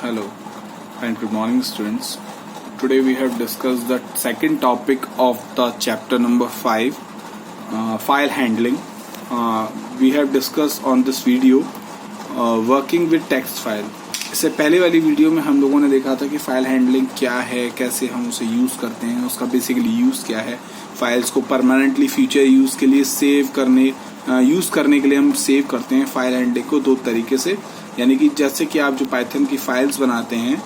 Hello and good morning, students. Today we have discussed the second topic of the chapter number 5, file handling. We have discussed on this video working with text file. इससे पहले वाली video में हम लोगों ने देखा था कि फाइल हैंडलिंग क्या है, कैसे हम उसे यूज़ करते हैं, उसका बेसिकली यूज़ क्या है, फाइल्स को परमानेंटली फ्यूचर यूज़ के लिए यूज़ करने के लिए हम सेव करते हैं फाइल हैंडलिंग को दो तरीके से। यानी कि जैसे कि आप जो पाइथन की फाइल्स बनाते हैं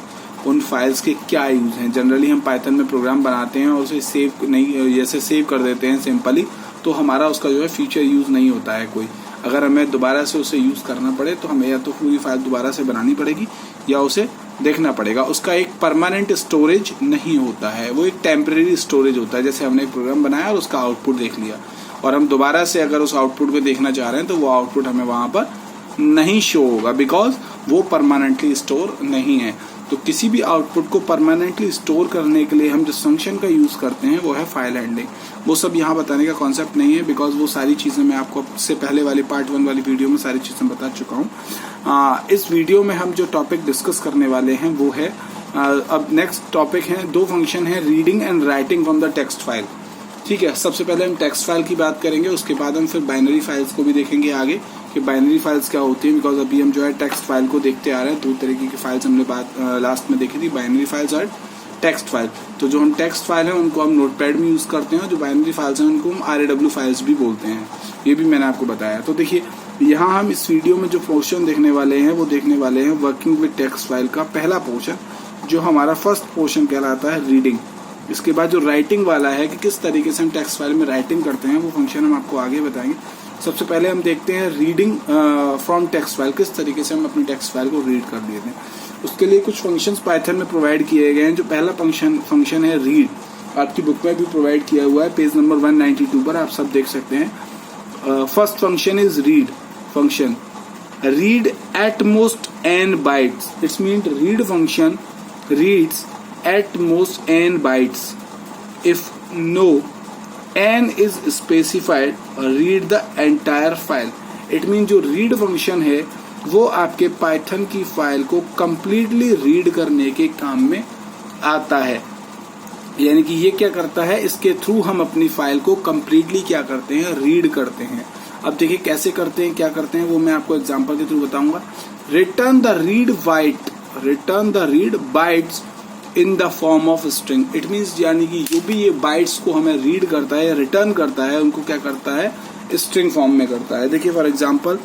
उन फाइल्स के क्या यूज़ हैं। जनरली हम पाइथन में प्रोग्राम बनाते हैं और उसे सेव नहीं, जैसे सेव कर देते हैं सिंपली, तो हमारा उसका जो है फ्यूचर यूज़ नहीं होता है कोई। अगर हमें दोबारा से उसे यूज़ करना पड़े तो हमें या तो पूरी फाइल दोबारा से बनानी पड़ेगी या उसे देखना पड़ेगा। उसका एक परमानेंट स्टोरेज नहीं होता है, वो एक टेम्परेरी स्टोरेज होता है। जैसे हमने एक प्रोग्राम बनाया और उसका आउटपुट देख लिया और हम दोबारा से अगर उस आउटपुट को देखना चाह रहे हैं तो वो आउटपुट हमें वहाँ पर नहीं शो होगा, बिकॉज वो परमानेंटली स्टोर नहीं है। तो किसी भी आउटपुट को परमानेंटली स्टोर करने के लिए हम जिस फंक्शन का यूज़ करते हैं वो है फाइल हैंडलिंग। वो सब यहाँ बताने का कॉन्सेप्ट नहीं है, बिकॉज वो सारी चीज़ें मैं आपको इससे पहले वाली पार्ट 1 वाली वीडियो में सारी चीज़ें बता चुका हूँ। इस वीडियो में हम जो टॉपिक डिस्कस करने वाले हैं वो है अब नेक्स्ट टॉपिक है, दो फंक्शन है, reading and writing from the text file. ठीक है, सबसे पहले हम टेक्स्ट फाइल की बात करेंगे, उसके बाद हम फिर बाइनरी फाइल्स को भी देखेंगे आगे कि बाइनरी फाइल्स क्या होती है। बिकॉज अभी हम जो है टेक्स्ट फाइल को देखते आ रहे हैं, दो तरीके की फाइल्स हमने लास्ट में देखी थी, बाइनरी फाइल्स और टेक्स्ट फाइल। तो जो हम टेक्स्ट फाइल है उनको हम नोटपैड में यूज़ करते हैं, जो बाइनरी फाइल्स हैं उनको हम RAW फाइल्स भी बोलते हैं, ये भी मैंने आपको बताया। तो देखिए यहाँ हम इस वीडियो में जो पोर्शन देखने वाले हैं वो देखने वाले हैं वर्किंग विद टेक्स्ट फाइल का पहला पोर्शन, जो हमारा फर्स्ट पोर्शन कहलाता है रीडिंग। इसके बाद जो राइटिंग वाला है कि किस तरीके से हम टेक्स्ट फाइल में राइटिंग करते हैं, वो फंक्शन हम आपको आगे बताएंगे। सबसे पहले हम देखते हैं रीडिंग फ्रॉम टेक्स्ट फाइल, किस तरीके से हम अपनी टेक्स्ट फाइल को रीड कर लेते हैं। उसके लिए कुछ फंक्शंस पाइथन में प्रोवाइड किए गए हैं। जो पहला फंक्शन है रीड, आपकी बुक में भी प्रोवाइड किया हुआ है, पेज नंबर 192 पर आप सब देख सकते हैं। First function is read function, read at most n bytes. It means read function reads at most n bytes. If no n is specified, read the entire file. It means जो read function है वो आपके Python की file को completely read करने के काम में आता है। यानी कि ये क्या करता है, इसके थ्रू हम अपनी फाइल को completely क्या करते हैं, रीड करते हैं। अब देखिए कैसे करते हैं, क्या करते हैं, वो मैं आपको एग्जांपल के थ्रू बताऊंगा। Return the read bytes in the form of string. It means यानी कि जो भी ये बाइट्स को हमें रीड करता है या रिटर्न करता है, उनको क्या करता है, स्ट्रिंग फॉर्म में करता है। देखिए फॉर एग्जांपल,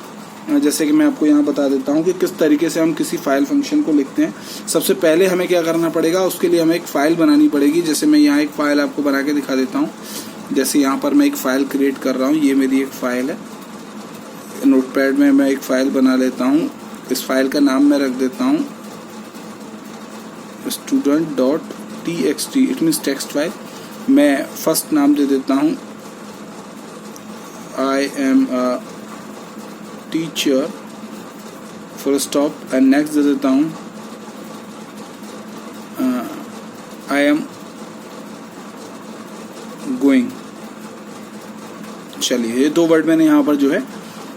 जैसे कि मैं आपको यहाँ बता देता हूँ कि किस तरीके से हम किसी फाइल फंक्शन को लिखते हैं। सबसे पहले हमें क्या करना पड़ेगा, उसके लिए हमें एक फाइल बनानी पड़ेगी। जैसे मैं यहाँ एक फाइल आपको बना के दिखा देता हूँ। जैसे यहाँ पर मैं एक फाइल क्रिएट कर रहा हूँ, ये मेरी एक फाइल है, नोटपैड में मैं एक फाइल बना लेता हूँ। इस फाइल का नाम मैं रख देता हूँ student.txt, it means text file. मैं फर्स्ट नाम दे देता हूँ I am a teacher, full stop, and next दे देता हूँ I am going। चलिए ये दो वर्ड मैंने यहाँ पर जो है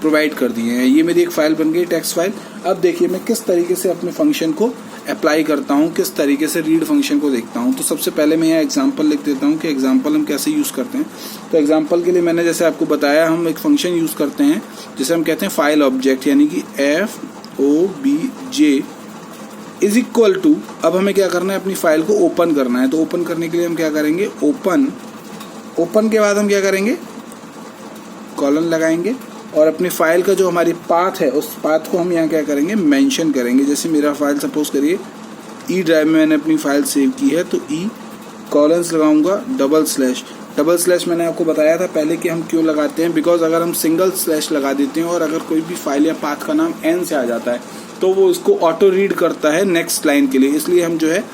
प्रोवाइड कर दिए हैं। ये मेरी एक फाइल बन गई, टेक्स्ट फाइल। अब देखिए मैं किस तरीके से अपने फंक्शन को अप्लाई करता हूँ, किस तरीके से रीड फंक्शन को देखता हूँ। तो सबसे पहले मैं यहाँ एग्जांपल लिख देता हूँ कि एग्जांपल हम कैसे यूज़ करते हैं। तो एग्जांपल के लिए मैंने जैसे आपको बताया, हम एक फंक्शन यूज़ करते हैं जिसे हम कहते हैं फाइल ऑब्जेक्ट, यानी कि FOBJ इज इक्वल टू। अब हमें क्या करना है, अपनी फाइल को ओपन करना है। तो ओपन करने के लिए हम क्या करेंगे, ओपन के बाद हम क्या करेंगे, कॉलन लगाएंगे और अपनी फाइल का जो हमारी पाथ है उस पाथ को हम यहाँ क्या करेंगे, मेंशन करेंगे। जैसे मेरा फाइल सपोज करिए ई ड्राइव में मैंने अपनी फाइल सेव की है, तो ई कॉलन्स लगाऊंगा, डबल स्लैश मैंने आपको बताया था पहले कि हम क्यों लगाते हैं। बिकॉज अगर हम सिंगल स्लैश लगा देते हैं और अगर कोई भी फाइल या पाथ का नाम n से आ जाता है तो वो इसको ऑटो रीड करता है नेक्स्ट लाइन के लिए, इसलिए हम जो है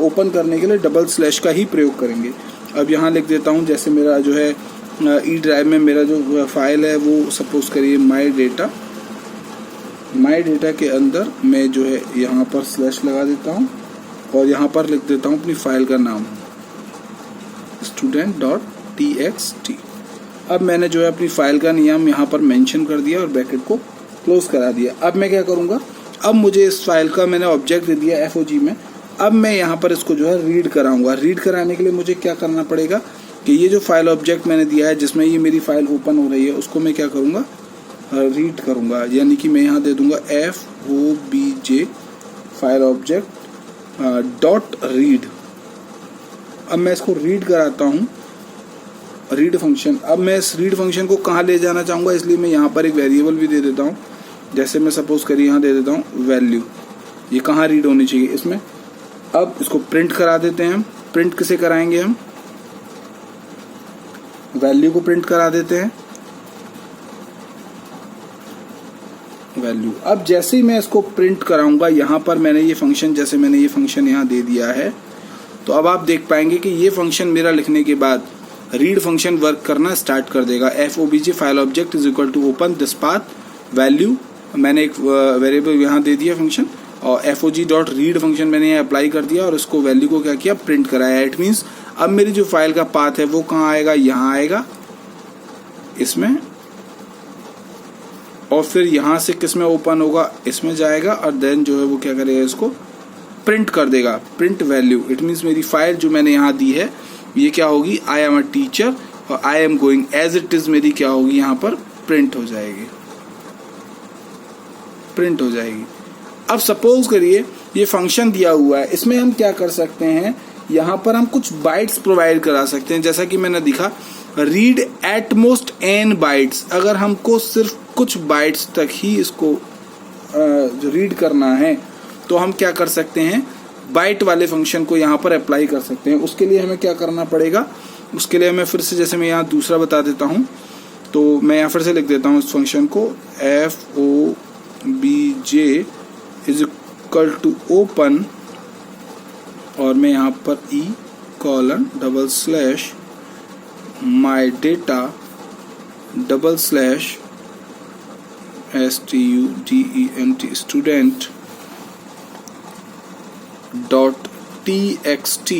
ओपन करने के लिए डबल स्लैश का ही प्रयोग करेंगे। अब यहाँ लिख देता हूँ, जैसे मेरा जो है ई ड्राइव में मेरा जो फाइल है वो सपोज करिए माई डेटा के अंदर मैं जो है यहाँ पर स्लैश लगा देता हूँ और यहाँ पर लिख देता हूँ अपनी फाइल का नाम student.txt। अब मैंने जो है अपनी फाइल का नाम यहाँ पर मेंशन कर दिया और ब्रैकेट को क्लोज करा दिया। अब मैं क्या करूँगा, अब मुझे इस फाइल का मैंने ऑब्जेक्ट दे दिया FOG में। अब मैं यहाँ पर इसको जो है रीड कराऊंगा। रीड कराने के लिए मुझे क्या करना पड़ेगा कि ये जो फाइल ऑब्जेक्ट मैंने दिया है जिसमें ये मेरी फाइल ओपन हो रही है उसको मैं क्या करूँगा, रीड करूँगा। यानी कि मैं यहाँ दे दूंगा FOBJ file object dot read. अब मैं इसको रीड कराता हूँ, रीड फंक्शन। अब मैं इस रीड फंक्शन को कहाँ ले जाना चाहूँगा, इसलिए मैं यहाँ पर एक वेरिएबल भी दे देता हूँ। जैसे मैं सपोज करिए यहाँ दे देता हूँ वैल्यू। ये कहाँ रीड होनी चाहिए इसमें। अब इसको प्रिंट करा देते हैं हम। प्रिंट किसे कराएंगे हम, वैल्यू को प्रिंट करा देते हैं, वैल्यू। अब जैसे ही मैं इसको प्रिंट कराऊंगा यहाँ पर मैंने ये फंक्शन, जैसे मैंने ये फंक्शन यहाँ दे दिया है, तो अब आप देख पाएंगे कि ये फंक्शन मेरा लिखने के बाद रीड फंक्शन वर्क करना स्टार्ट कर देगा। FOBJ file object is equal to open this path value. मैंने एक वेरिएबल यहाँ दे दिया फंक्शन, और FOG डॉट रीड फंक्शन मैंने यहाँ अप्लाई कर दिया और इसको वैल्यू को क्या किया, प्रिंट कराया। इट मीन्स अब मेरी जो फाइल का पाथ है वो कहाँ आएगा, यहाँ आएगा इसमें, और फिर यहाँ से किस में ओपन होगा, इसमें जाएगा, और देन जो है वो क्या करेगा, इसको प्रिंट कर देगा, प्रिंट वैल्यू। इट मीन्स मेरी फाइल जो मैंने यहाँ दी है ये क्या होगी, आई एम अ टीचर और I am going as it is, मेरी क्या होगी यहाँ पर प्रिंट हो जाएगी, प्रिंट हो जाएगी। अब सपोज करिए ये फंक्शन दिया हुआ है, इसमें हम क्या कर सकते हैं, यहाँ पर हम कुछ बाइट्स प्रोवाइड करा सकते हैं। जैसा कि मैंने दिखा read at most n bytes. अगर हमको सिर्फ कुछ बाइट्स तक ही इसको जो रीड करना है तो हम क्या कर सकते हैं, बाइट वाले फंक्शन को यहाँ पर अप्लाई कर सकते हैं। उसके लिए हमें क्या करना पड़ेगा, उसके लिए मैं फिर से, जैसे मैं यहाँ दूसरा बता देता हूँ, तो मैं यहाँ फिर से लिख देता हूँ इस फंक्शन को FOBJ is equal to open, और मैं यहाँ पर E:\/ my data /student student dot txt।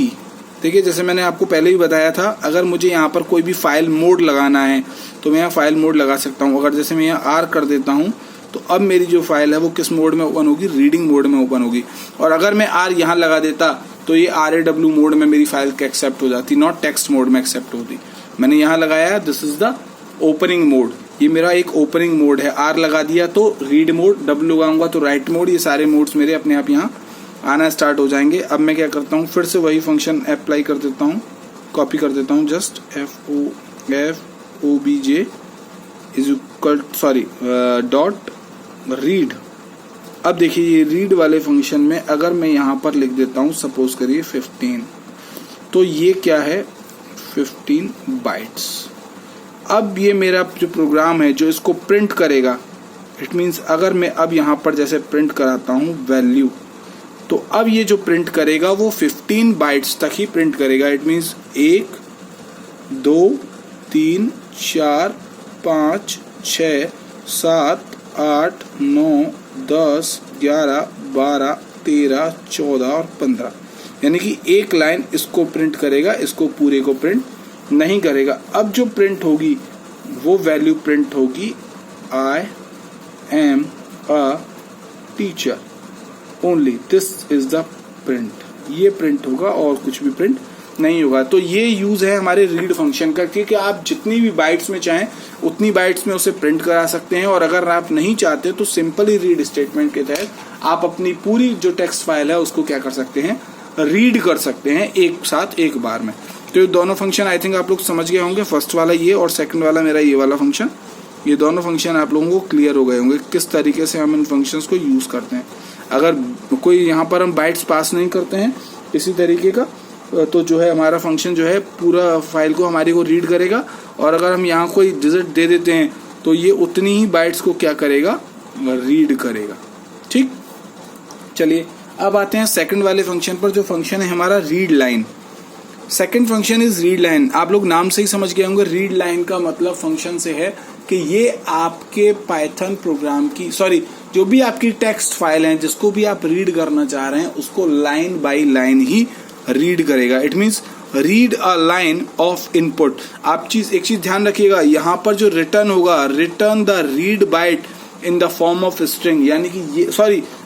देखिए जैसे मैंने आपको पहले ही बताया था, अगर मुझे यहाँ पर कोई भी फाइल मोड लगाना है तो मैं यहाँ फाइल मोड लगा सकता हूँ। अगर जैसे मैं यहाँ R कर देता हूँ तो अब मेरी जो फाइल है वो किस मोड में ओपन होगी, रीडिंग मोड में ओपन होगी। और अगर मैं R यहाँ लगा देता तो ये RAW मोड में मेरी फाइल एक्सेप्ट हो जाती, नॉट टेक्स्ट मोड में एक्सेप्ट होती। मैंने यहाँ लगाया this is the opening mode, ये मेरा एक ओपनिंग मोड है। R लगा दिया तो रीड मोड, W लगाऊंगा तो राइट मोड। ये सारे मोड्स मेरे अपने आप यहाँ आना स्टार्ट हो जाएंगे। अब मैं क्या करता हूँ, फिर से वही फंक्शन अप्लाई कर देता हूँ, कॉपी कर देता हूँ, just FOBJ is equal dot read. अब देखिए ये रीड वाले फंक्शन में अगर मैं यहाँ पर लिख देता हूँ सपोज करिए 15, तो ये क्या है 15 बाइट्स। अब ये मेरा जो प्रोग्राम है जो इसको प्रिंट करेगा, इट मीन्स अगर मैं अब यहाँ पर जैसे प्रिंट कराता हूँ वैल्यू, तो अब ये जो प्रिंट करेगा वो 15 बाइट्स तक ही प्रिंट करेगा। इट मीन्स 1 2 3 4 5 6 7 8 9 10 11 12 13 14 और 15, यानी कि एक लाइन इसको प्रिंट करेगा, इसको पूरे को प्रिंट नहीं करेगा। अब जो प्रिंट होगी वो वैल्यू प्रिंट होगी I am a teacher only, this is the print. ये प्रिंट होगा और कुछ भी प्रिंट नहीं होगा। तो ये यूज है हमारे रीड फंक्शन का, क्योंकि आप जितनी भी बाइट्स में चाहें उतनी बाइट्स में उसे प्रिंट करा सकते हैं। और अगर आप नहीं चाहते तो सिंपली रीड स्टेटमेंट के तहत आप अपनी पूरी जो टेक्स्ट फाइल है उसको क्या कर सकते हैं, रीड कर सकते हैं एक साथ एक बार में। तो ये दोनों फंक्शन आई थिंक आप लोग समझ गए होंगे, फर्स्ट वाला ये और सेकंड वाला मेरा ये वाला फंक्शन। ये दोनों फंक्शन आप लोगों को क्लियर हो गए होंगे किस तरीके से हम इन फंक्शंस को यूज करते हैं। अगर कोई यहाँ पर हम बाइट्स पास नहीं करते हैं इसी तरीके का, तो जो है हमारा फंक्शन जो है पूरा फाइल को हमारी को रीड करेगा। और अगर हम यहाँ कोई डिजिट दे देते हैं तो ये उतनी ही बाइट्स को क्या करेगा, रीड करेगा। ठीक, चलिए अब आते हैं सेकंड वाले फंक्शन पर, जो फंक्शन है हमारा read line. Second function is read line. आप लोग नाम से ही समझ गए होंगे, रीड लाइन का मतलब फंक्शन से है कि ये आपके पाइथन प्रोग्राम की जो भी आपकी टेक्स्ट फाइल है जिसको भी आप रीड करना चाह रहे हैं उसको लाइन बाय लाइन ही रीड करेगा। It means read a line of input. आप एक चीज ध्यान रखिएगा, यहाँ पर जो रिटर्न होगा, return the read byte in the form of string, यानी कि ये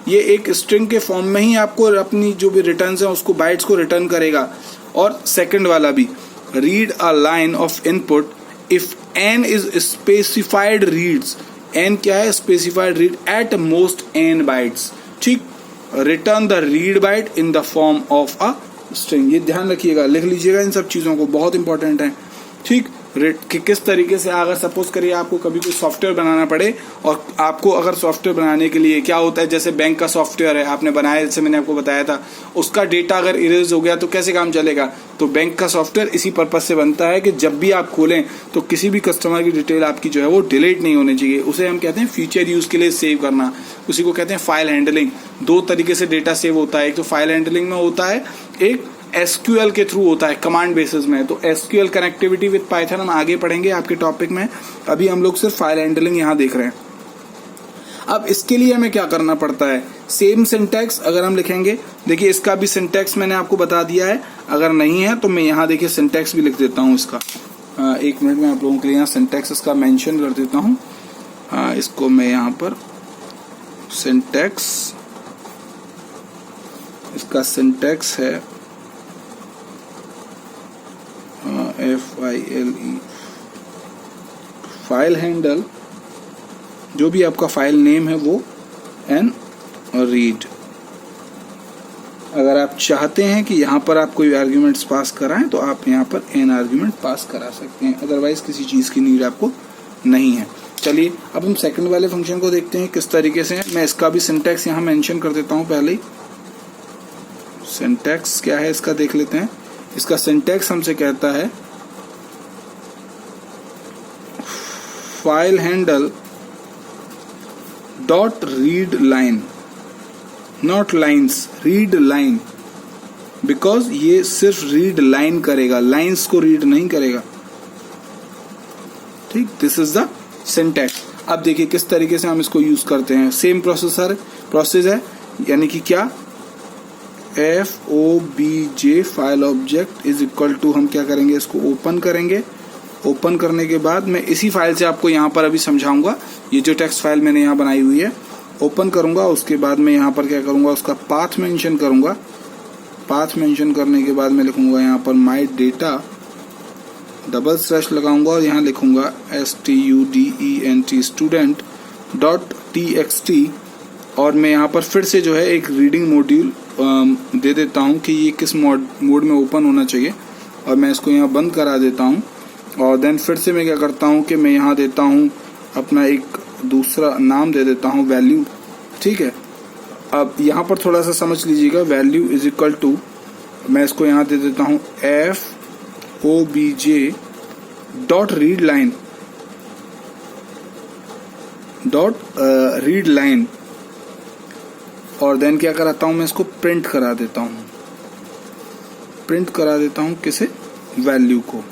ये एक स्ट्रिंग के फॉर्म में ही आपको अपनी जो भी रिटर्न्स है उसको बाइट्स को रिटर्न करेगा। और सेकंड वाला भी, read a line of input if n is specified reads, n क्या है, specified read at most n bytes, ठीक, return the read byte in the form of a string. ये ध्यान रखिएगा, लिख लीजिएगा इन सब चीजों को, बहुत इंपॉर्टेंट है, ठीक। कि किस तरीके से, अगर सपोज करिए आपको कभी कोई सॉफ्टवेयर बनाना पड़े, और आपको अगर सॉफ्टवेयर बनाने के लिए क्या होता है, जैसे बैंक का सॉफ्टवेयर है आपने बनाया, जैसे मैंने आपको बताया था, उसका डेटा अगर इरेज हो गया तो कैसे काम चलेगा। तो बैंक का सॉफ्टवेयर इसी पर्पज से बनता है कि जब भी आप खोलें तो किसी भी कस्टमर की डिटेल आपकी जो है वो डिलीट नहीं होनी चाहिए। उसे हम कहते हैं फ्यूचर यूज के लिए सेव करना, उसी को कहते हैं फाइल हैंडलिंग। दो तरीके से डेटा सेव होता है, एक तो फाइल हैंडलिंग में होता है, एक SQL के थ्रू होता है, कमांड बेसिस में। तो SQL कनेक्टिविटी विद पाइथन हम आगे पढ़ेंगे आपके टॉपिक में, अभी हम लोग सिर्फ फाइल हैंडलिंग यहाँ देख रहे हैं। अब इसके लिए हमें क्या करना पड़ता है, सेम सिंटैक्स अगर हम लिखेंगे, देखिए इसका भी सिंटैक्स मैंने आपको बता दिया है, अगर नहीं है तो मैं यहाँ देखिए सिंटैक्स भी लिख देता हूँ इसका। एक मिनट में आप लोगों के लिए यहाँ सिंटैक्स इसका मेंशन कर देता हूँ। इसको मैं यहाँ पर सिंटैक्स, इसका सिंटैक्स है FILE, फाइल हैंडल, जो भी आपका फाइल नेम है वो एन रीड। अगर आप चाहते हैं कि यहाँ पर आप कोई आर्ग्यूमेंट्स पास कराएं तो आप यहाँ पर एन आर्ग्यूमेंट पास करा सकते हैं, अदरवाइज किसी चीज की नीड आपको नहीं है। चलिए अब हम सेकंड वाले फंक्शन को देखते हैं किस तरीके से है। मैं इसका भी सिंटैक्स यहाँ मेंशन कर देता हूँ पहले ही। सिंटैक्स क्या है इसका देख लेते हैं। इसका सिंटैक्स हमसे कहता है file handle dot read line, not lines, read line, because ये सिर्फ रीड लाइन करेगा, लाइन्स को रीड नहीं करेगा, ठीक। This is the syntax. अब देखिए किस तरीके से हम इसको यूज करते हैं। सेम प्रोसेस है, यानी कि क्या, FOBJ file object is equal to, हम क्या करेंगे, इसको ओपन करेंगे। ओपन करने के बाद मैं इसी फाइल से आपको यहाँ पर अभी समझाऊंगा, ये जो टेक्स्ट फाइल मैंने यहाँ बनाई हुई है, ओपन करूंगा। उसके बाद मैं यहाँ पर क्या करूंगा, उसका पाथ मेंशन करूंगा। पाथ मेंशन करने के बाद मैं लिखूंगा यहाँ पर माई डेटा, डबल स्लैश लगाऊंगा और यहाँ लिखूंगा STUDENT स्टूडेंट डॉट TXT। और मैं यहाँ पर फिर से जो है एक रीडिंग मॉड्यूल दे देता हूँ कि ये किस मोड में ओपन होना चाहिए, और मैं इसको यहाँ बंद करा देता हूँ। और देन फिर से मैं क्या करता हूँ कि मैं यहाँ देता हूँ अपना एक दूसरा नाम दे देता हूँ, वैल्यू, ठीक है। अब यहाँ पर थोड़ा सा समझ लीजिएगा, वैल्यू इज इक्वल टू, मैं इसको यहाँ दे देता हूँ FOBJ dot read line, dot read line. और देन क्या कराता हूं, मैं इसको प्रिंट करा देता हूं, प्रिंट करा देता हूं किसे, वैल्यू को।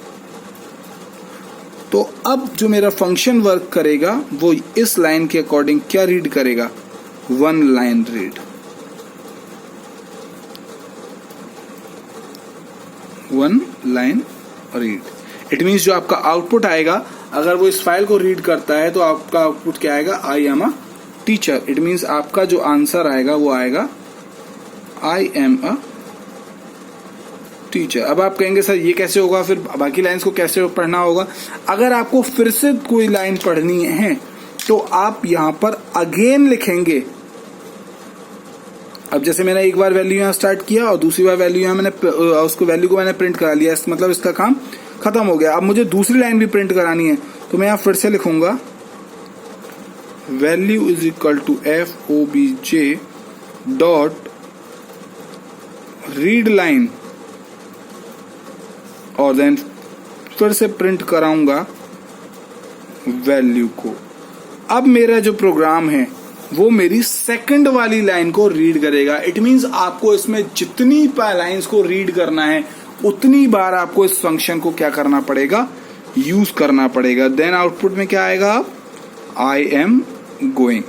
तो अब जो मेरा फंक्शन वर्क करेगा वो इस लाइन के अकॉर्डिंग क्या रीड करेगा, one line read, one line read. It means जो आपका आउटपुट आएगा, अगर वो इस फाइल को रीड करता है तो आपका आउटपुट क्या आएगा, I am a teacher. It means आपका जो आंसर आएगा वो आएगा आई एम अ टीचर। अब आप कहेंगे सर ये कैसे होगा, फिर बाकी लाइंस को कैसे पढ़ना होगा। अगर आपको फिर से कोई लाइन पढ़नी है तो आप यहां पर अगेन लिखेंगे। अब जैसे मैंने एक बार वैल्यू यहां स्टार्ट किया और दूसरी बार वैल्यू यहां मैंने उसको वैल्यू को मैंने प्रिंट करा लिया, मतलब इसका काम खत्म हो गया। अब मुझे दूसरी लाइन भी प्रिंट करानी है तो मैं यहां फिर से लिखूंगा value is equal to FOBJ dot read line, और देन फिर से प्रिंट कराऊंगा वैल्यू को। अब मेरा जो प्रोग्राम है वो मेरी सेकंड वाली लाइन को रीड करेगा। इट मींस आपको इसमें जितनी लाइंस को रीड करना है उतनी बार आपको इस फंक्शन को क्या करना पड़ेगा, यूज करना पड़ेगा। देन आउटपुट में क्या आएगा, अब आई एम गोइंग।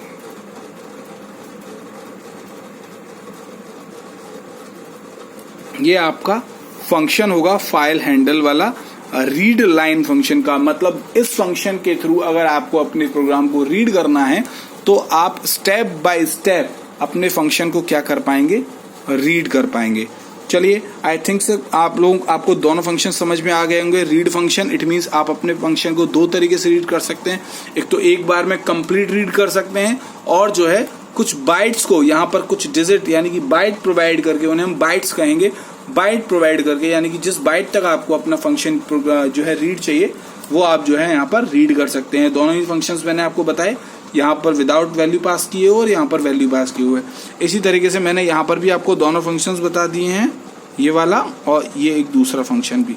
ये आपका फंक्शन होगा फाइल हैंडल वाला, रीड लाइन फंक्शन का मतलब इस फंक्शन के थ्रू अगर आपको अपने प्रोग्राम को रीड करना है तो आप स्टेप बाय स्टेप अपने फंक्शन को क्या कर पाएंगे, रीड कर पाएंगे। चलिए, आई थिंक सर आपको दोनों फंक्शन समझ में आ गए होंगे। रीड फंक्शन, इट मीन्स आप अपने फंक्शन को दो तरीके से रीड कर सकते हैं। एक तो एक बार में कंप्लीट रीड कर सकते हैं, और जो है कुछ बाइट्स को यहाँ पर कुछ डिजिट यानी कि बाइट प्रोवाइड करके, उन्हें हम बाइट्स कहेंगे, बाइट प्रोवाइड करके, यानी कि जिस बाइट तक आपको अपना फंक्शन जो है रीड चाहिए वो आप जो है यहाँ पर रीड कर सकते हैं। दोनों ही फंक्शंस मैंने आपको बताए, यहाँ पर विदाउट वैल्यू पास किए हुए और यहाँ पर वैल्यू पास किए हुए। इसी तरीके से मैंने यहाँ पर भी आपको दोनों फंक्शंस बता दिए हैं, ये वाला और ये एक दूसरा फंक्शन भी।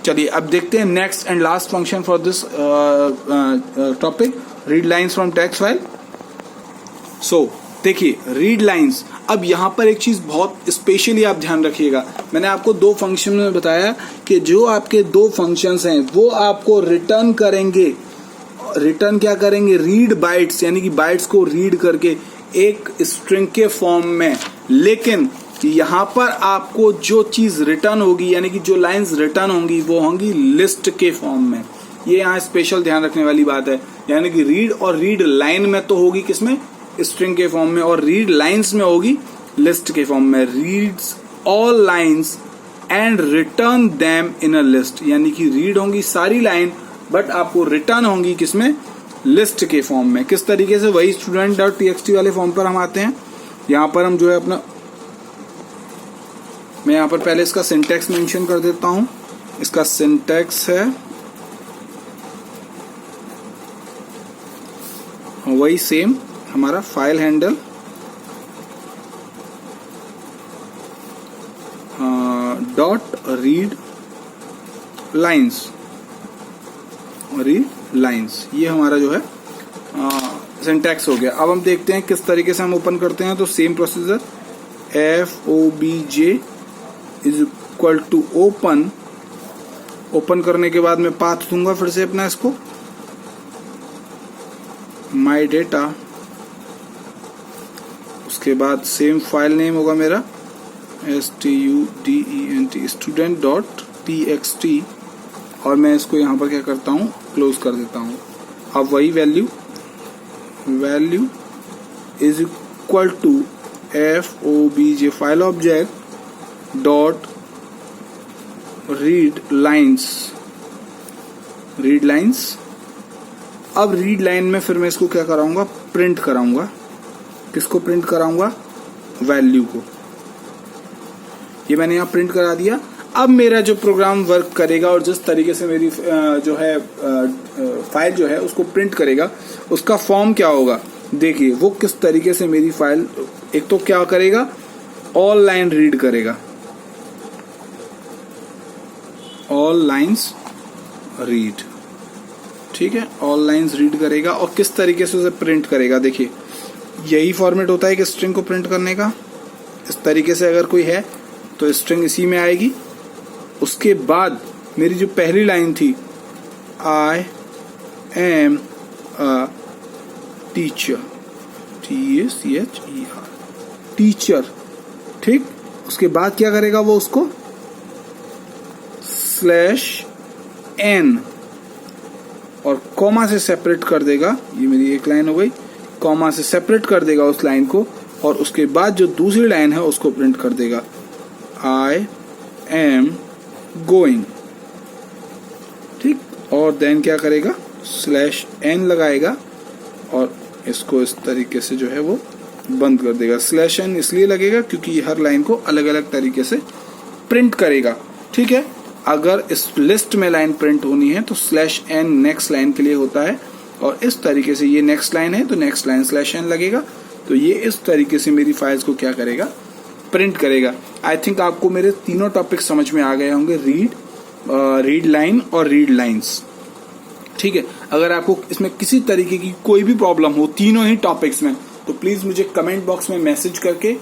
चलिए अब देखते हैं next and last function for this topic, read lines from text file. So देखिए, रीड लाइंस, अब यहाँ पर एक चीज बहुत स्पेशली आप ध्यान रखिएगा। मैंने आपको दो फंक्शन में बताया कि जो आपके दो फंक्शंस हैं वो आपको रिटर्न करेंगे, रिटर्न क्या करेंगे, रीड बाइट्स, यानी कि बाइट्स को रीड करके एक स्ट्रिंग के फॉर्म में। लेकिन यहाँ पर आपको जो चीज रिटर्न होगी, यानी कि जो लाइंस रिटर्न होंगी वो होंगी लिस्ट के फॉर्म में। ये यहाँ स्पेशल ध्यान रखने वाली बात है, यानी कि रीड और रीड लाइन में तो होगी किसमें, स्ट्रिंग के फॉर्म में, और रीड लाइंस में होगी लिस्ट के फॉर्म में। Reads all lines and return them in a list, यानी कि रीड होंगी सारी लाइन बट आपको रिटर्न होंगी किसमें, लिस्ट के फॉर्म में। किस तरीके से, वही student.txt वाले फॉर्म पर हम आते हैं। यहाँ पर हम जो है अपना, मैं यहाँ पर पहले इसका सिंटैक्स मेंशन कर देता हूं। इसका सिंटैक्स है वही सेम हमारा file handle dot read lines, ये हमारा जो है सिंटैक्स हो गया। अब हम देखते हैं किस तरीके से हम ओपन करते हैं। तो same procedure, FOBJ is equal to open. Open करने के बाद मैं पाथ दूंगा फिर से अपना इसको, माई डेटा। उसके बाद सेम फाइल नेम होगा मेरा student.txt, और मैं इसको यहाँ पर क्या करता हूँ, क्लोज कर देता हूँ। अब वही value is equal to FOBJ file object dot read lines. अब रीड लाइन में फिर मैं इसको क्या कराऊंगा, प्रिंट कराऊंगा। किसको प्रिंट कराऊंगा, वैल्यू को। ये मैंने यहाँ प्रिंट करा दिया। अब मेरा जो प्रोग्राम वर्क करेगा और जिस तरीके से मेरी जो है फाइल जो है उसको प्रिंट करेगा, उसका फॉर्म क्या होगा, देखिए वो किस तरीके से मेरी फाइल, एक तो क्या करेगा, ऑल लाइन रीड करेगा, ऑल लाइन्स रीड, ठीक है, ऑल लाइन्स रीड करेगा। और किस तरीके से उसे प्रिंट करेगा, देखिए यही फॉर्मेट होता है कि स्ट्रिंग को प्रिंट करने का। इस तरीके से अगर कोई है तो स्ट्रिंग इसी में आएगी। उसके बाद मेरी जो पहली लाइन थी, I am a teacher, TACHER, teacher, ठीक। उसके बाद क्या करेगा वो, उसको /n और कॉमा से सेपरेट कर देगा। ये मेरी एक लाइन हो गई, कॉमा से सेपरेट कर देगा उस लाइन को, और उसके बाद जो दूसरी लाइन है उसको प्रिंट कर देगा, आई एम गोइंग, ठीक। और देन क्या करेगा, /n लगाएगा और इसको इस तरीके से जो है वो बंद कर देगा। /n इसलिए लगेगा क्योंकि हर लाइन को अलग अलग तरीके से प्रिंट करेगा, ठीक है। अगर इस लिस्ट में लाइन प्रिंट होनी है तो /n नेक्स्ट लाइन के लिए होता है, और इस तरीके से ये नेक्स्ट लाइन है तो नेक्स्ट लाइन /n लगेगा। तो ये इस तरीके से मेरी फाइल्स को क्या करेगा, प्रिंट करेगा। आई थिंक आपको मेरे तीनों टॉपिक समझ में आ गए होंगे, रीड लाइन और रीड लाइंस, ठीक है। अगर आपको इसमें किसी तरीके की कोई भी प्रॉब्लम हो तीनों ही टॉपिक्स में, तो प्लीज मुझे कमेंट बॉक्स में मैसेज करके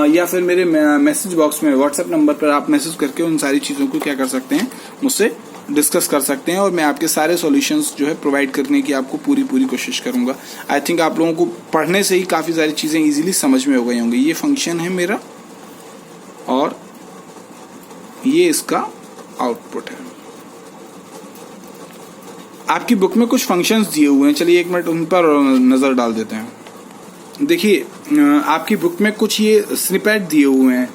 या फिर मेरे मैसेज बॉक्स में व्हाट्सएप नंबर पर आप मैसेज करके उन सारी चीजों को क्या कर सकते हैं, मुझसे डिस्कस कर सकते हैं, और मैं आपके सारे सॉल्यूशंस जो है प्रोवाइड करने की आपको पूरी कोशिश करूंगा। आई थिंक आप लोगों को पढ़ने से ही काफी सारी चीजें इजीली समझ में हो गई होंगी। ये फंक्शन है मेरा और ये इसका आउटपुट है। आपकी बुक में कुछ फंक्शंस दिए हुए हैं, चलिए एक मिनट उन पर नजर डाल देते हैं। देखिए आपकी बुक में कुछ ये स्निपेट दिए हुए हैं।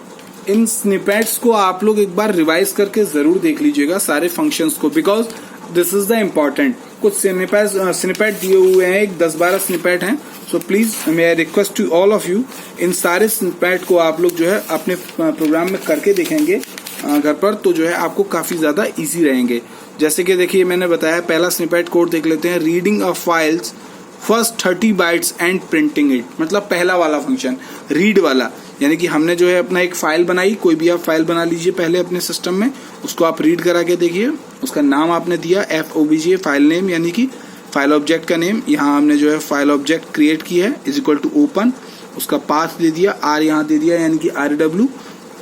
इन स्निपेट्स को आप लोग एक बार रिवाइज करके जरूर देख लीजिएगा सारे फंक्शंस को, because this is the important. कुछ स्निपेट दिए हुए हैं, एक 10-12 स्निपेट हैं। So please may I request to all of you, इन सारे स्निपेट को आप लोग जो है अपने प्रोग्राम में करके देखेंगे घर पर, तो जो है आपको काफी ज्यादा इजी रहेंगे। जैसे कि देखिए मैंने बताया, पहला स्निपेट कोड देख लेते हैं। Reading a files first 30 bytes and printing it, मतलब पहला वाला फंक्शन रीड वाला, यानी कि हमने जो है अपना एक फाइल बनाई, कोई भी आप फाइल बना लीजिए पहले अपने सिस्टम में, उसको आप रीड करा के देखिए। उसका नाम आपने दिया FOBJ फाइल नेम, यानी कि फाइल ऑब्जेक्ट का नेम। यहाँ हमने जो है फाइल ऑब्जेक्ट क्रिएट की है इज इक्वल टू ओपन, उसका पाथ दे दिया R, यहाँ दे दिया यानी कि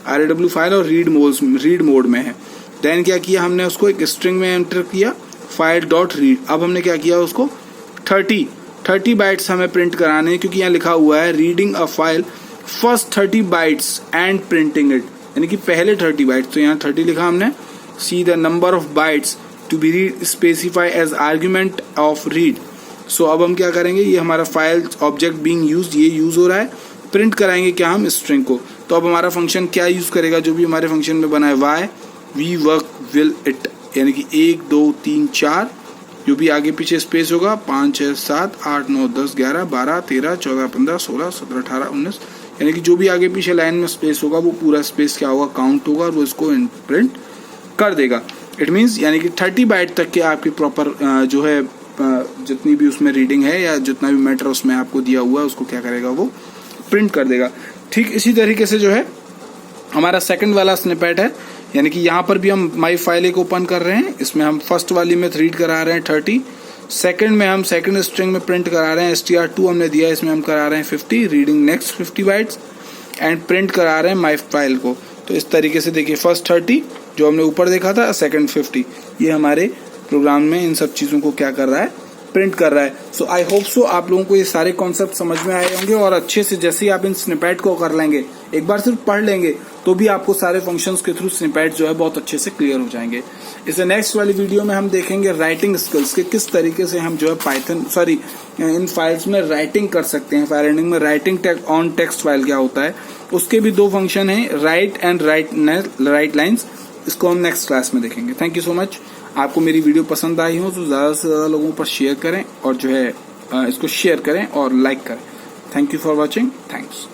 RW फाइल और रीड मोड में है। देन क्या किया हमने, उसको एक स्ट्रिंग में एंटर किया फाइल डॉट रीड। अब हमने क्या किया, उसको 30 बाइट्स हमें प्रिंट कराने हैं, क्योंकि यहाँ लिखा हुआ है reading a file first 30 bytes and printing it, यानी कि पहले 30 बाइट्स। तो यहाँ 30 लिखा हमने। See the number of bytes to be read specify as argument of read. So अब हम क्या करेंगे, ये हमारा फाइल ऑब्जेक्ट बीइंग यूज्ड, ये यूज हो रहा है, प्रिंट कराएंगे क्या हम, स्ट्रिंग को। तो अब हमारा फंक्शन क्या यूज करेगा, जो भी हमारे फंक्शन में बना है, why we work will it, यानी कि 1 2 3 4, जो भी आगे पीछे स्पेस होगा 5 6 7 8 9 10 11 12 13 14 15 16 17 18 19, यानी कि जो भी आगे पीछे लाइन में स्पेस होगा वो पूरा स्पेस क्या होगा, काउंट होगा और वो इसको प्रिंट कर देगा। इट मीन्स यानी कि 30 बाइट तक के आपकी प्रॉपर जो है जितनी भी उसमें रीडिंग है या जितना भी मैटर उसमें आपको दिया हुआ है उसको क्या करेगा, वो प्रिंट कर देगा। ठीक इसी तरीके से जो है हमारा सेकंड वाला स्निपेट है, यानी कि यहाँ पर भी हम माई फाइल एक ओपन कर रहे हैं, इसमें हम फर्स्ट वाली में रीड करा रहे हैं 30, सेकंड में हम सेकंड स्ट्रिंग में प्रिंट करा रहे हैं str2 हमने दिया, इसमें हम करा रहे हैं 50, reading next 50 bytes and print करा रहे हैं माई फाइल को। तो इस तरीके से देखिए, फर्स्ट 30 जो हमने ऊपर देखा था, सेकंड 50, ये हमारे प्रोग्राम में इन सब चीजों को क्या कर रहा है, प्रिंट कर रहा है। सो आई होप सो आप लोगों को ये सारे कॉन्सेप्ट समझ में आए होंगे, और अच्छे से जैसे ही आप इन स्निपेट को कर लेंगे, एक बार सिर्फ पढ़ लेंगे, तो भी आपको सारे फंक्शंस के थ्रू स्निपेट जो है बहुत अच्छे से क्लियर हो जाएंगे। इस नेक्स्ट वाली वीडियो में हम देखेंगे राइटिंग स्किल्स के, किस तरीके से हम जो है इन फाइल्स में राइटिंग कर सकते हैं। फाइल एंडिंग में राइटिंग ऑन टेक्स्ट फाइल क्या होता है, उसके भी 2 फंक्शन है, राइट एंड राइट लाइन्स। इसको हम नेक्स्ट क्लास में देखेंगे। Thank you so much. आपको मेरी वीडियो पसंद आई हो तो ज्यादा से ज्यादा लोगों पर शेयर करें, और जो है इसको शेयर करें और लाइक करें। Thank you for watching. Thanks.